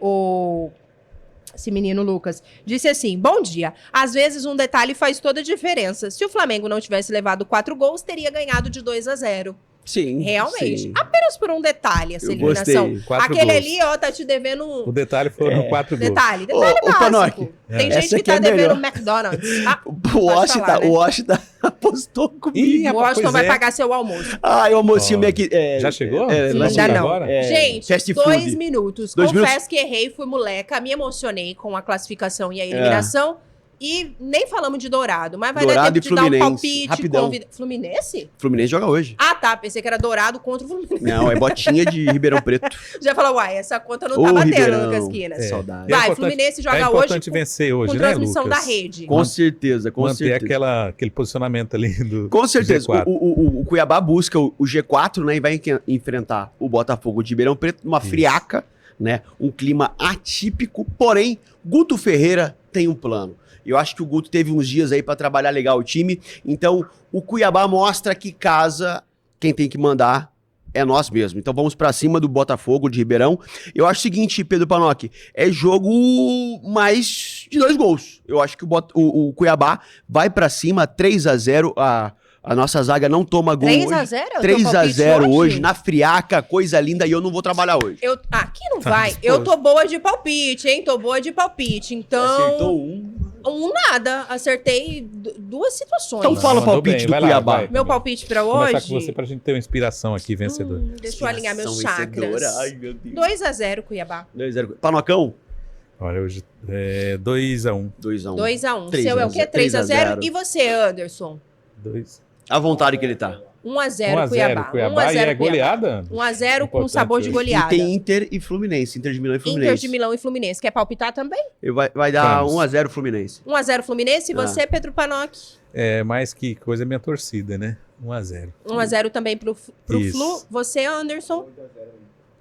esse menino Lucas, disse assim: bom dia, às vezes um detalhe faz toda a diferença. Se o Flamengo não tivesse levado 4 gols, teria ganhado de 2-0. Sim. Realmente. Sim. Apenas por um detalhe, essa Eu eliminação. gostei. 4 Aquele gols. ali, ó, tá te devendo O detalhe foram 4 gols. detalhe Ô, básico. Panoc, Tem essa gente que aqui tá é devendo melhor. McDonald's. Ah, O Washington, falar, né? o Washington apostou comigo. Ih, o Washington pois vai é. pagar seu almoço. Ai, o almocinho Ó, aqui. Já chegou? lá Ainda chegou não. agora? Gente, fast 2 food. minutos. 2 Confesso minutos? que errei, fui moleca, me emocionei com a classificação e a eliminação. E nem falamos de Dourado, mas vai dar Dourado tempo e de dar um Fluminense. palpite. Rapidão. Fluminense? Fluminense joga hoje. Ah, tá. Pensei que era Dourado contra o Fluminense. Não, é botinha de Ribeirão Preto. Já falou, uai, essa conta não Ô, tá batendo, Ribeirão. Lucas Quinas. Saudade. Vai, importante- Fluminense joga é hoje importante vencer hoje, com né, transmissão Lucas? da rede. Com certeza, com Manter certeza. aquele posicionamento ali do Com certeza. G4. O Cuiabá busca o G4, né? E vai enfrentar o Botafogo de Ribeirão Preto numa friaca. né? Um clima atípico, porém, Guto Ferreira tem um plano. Eu acho que o Guto teve uns dias aí para trabalhar legal o time, então o Cuiabá mostra que casa, quem tem que mandar é nós mesmos. Então vamos para cima do Botafogo de Ribeirão. Eu acho o seguinte, Pedro Panoc, é jogo mais de 2 gols. Eu acho que o Cuiabá vai para cima, 3-0, a nossa zaga não toma gol 3-0? 3-0 hoje, na friaca, coisa linda, e eu não vou trabalhar hoje. Aqui não vai. Eu tô boa de palpite, hein? Tô boa de palpite. Então. Acertou nada. Acertei 2 situações. Então fala o palpite do Cuiabá. vai. Meu palpite pra Vou começar hoje. com você pra gente ter uma inspiração aqui, vencedor. Deixa eu alinhar meus Inspiração chakras. vencedora. Ai, meu Deus. 2-0, Cuiabá. 2-0. Panocão? Olha, hoje é 2-1. 2-1. 2-1. Seu é o quê? 3-0. E você, Anderson? 2. A vontade que ele tá. 1-0 Cuiabá. Cuiabá. 1-0 e é goleada? 1-0 com Importante sabor de hoje. goleada. E tem Inter e Fluminense. Inter de Milão e Fluminense. Inter de Milão e Fluminense. Quer palpitar também? Vai dar Vamos. 1-0 Fluminense. 1-0 Fluminense. E você, Pedro Panoc? É, mais que coisa é minha torcida, né? 1-0. 1-0 também pro Isso. Flu. Você, Anderson?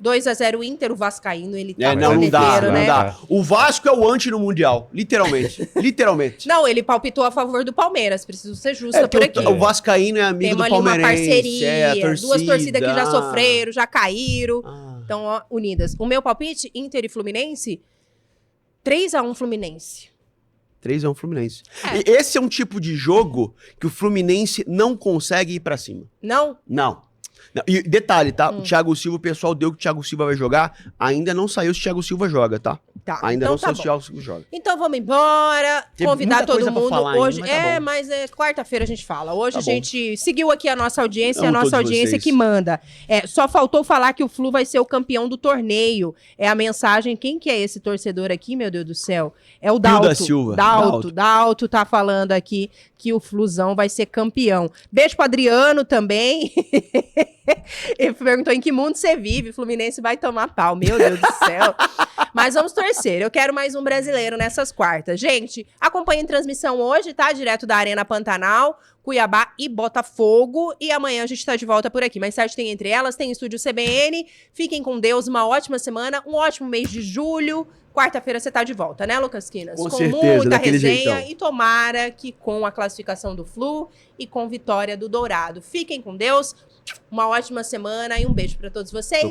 2-0 Inter, o Vascaíno, ele tá Não dá, corneteiro, não dá. O Vasco é o anti no Mundial, literalmente. Literalmente. Não, ele palpitou a favor do Palmeiras, preciso ser justa por aqui. O Vascaíno é amigo Temos do ali uma Palmeirense. parceria, a torcida. 2 torcidas que já sofreram, já caíram, Ah. estão unidas. O meu palpite, Inter e Fluminense, 3-1 Fluminense. 3-1 Fluminense. É. E esse é um tipo de jogo que o Fluminense não consegue ir pra cima. Não? Não. E detalhe, tá? O Thiago Silva, o pessoal deu que o Thiago Silva vai jogar. Ainda não saiu se o Thiago Silva joga, tá? Tá. Ainda então não saiu se o bom. Thiago Silva joga. Então vamos embora, Tem convidar muita todo coisa pra mundo falar ainda, hoje. mas tá bom. Mas quarta-feira a gente fala. Hoje Tá a bom. gente seguiu aqui a nossa audiência, Amo a nossa todos audiência vocês. que manda. Só faltou falar que o Flu vai ser o campeão do torneio. É a mensagem. Quem que é esse torcedor aqui, meu Deus do céu? É o Pio Dalto. da Silva. Dalto tá falando aqui que o Flusão vai ser campeão. Beijo pro Adriano também. Ele perguntou em que mundo você vive. Fluminense vai tomar pau. Meu Deus do céu. Mas vamos torcer. Eu quero mais um brasileiro nessas quartas. Gente, acompanhem transmissão hoje, tá? Direto da Arena Pantanal, Cuiabá e Botafogo. E amanhã a gente tá de volta por aqui. Mais tarde tem Entre Elas, tem Estúdio CBN. Fiquem com Deus, uma ótima semana, um ótimo mês de julho. Quarta-feira você tá de volta, né, Lucas Quinas? Com certeza, muita daquele resenha jeitão. e tomara que com a classificação do Flu e com vitória do Dourado. Fiquem com Deus, uma ótima semana e um beijo pra todos vocês.